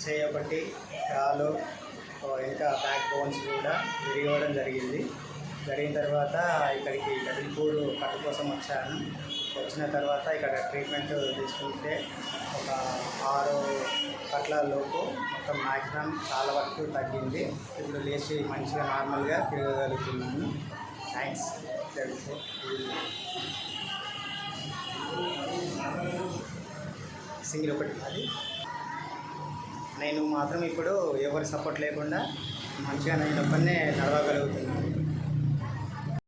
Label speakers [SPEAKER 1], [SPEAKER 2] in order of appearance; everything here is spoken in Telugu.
[SPEAKER 1] చేయబట్టి కాలు ఇంకా బ్యాక్ బోన్స్ కూడా విరిగవడం జరిగిన తర్వాత ఇక్కడికి కదిలిపూరు కట్టు కోసం వచ్చాను. వచ్చిన తర్వాత ఇక్కడ ట్రీట్మెంట్ తీసుకుంటే ఒక 6 కట్ల లోపు మొత్తం మ్యాక్సిమం చాలా వరకు తగ్గింది. ఇప్పుడు లేచి మంచిగా నార్మల్గా తిరగగలుగుతున్నాను. థ్యాంక్స్. సింగిల్ ఒకటి అది నేను మాత్రం ఇప్పుడు ఎవరి సపోర్ట్ లేకుండా మంచిగా నేను ఒక్కనే నడవగలుగుతున్నాను.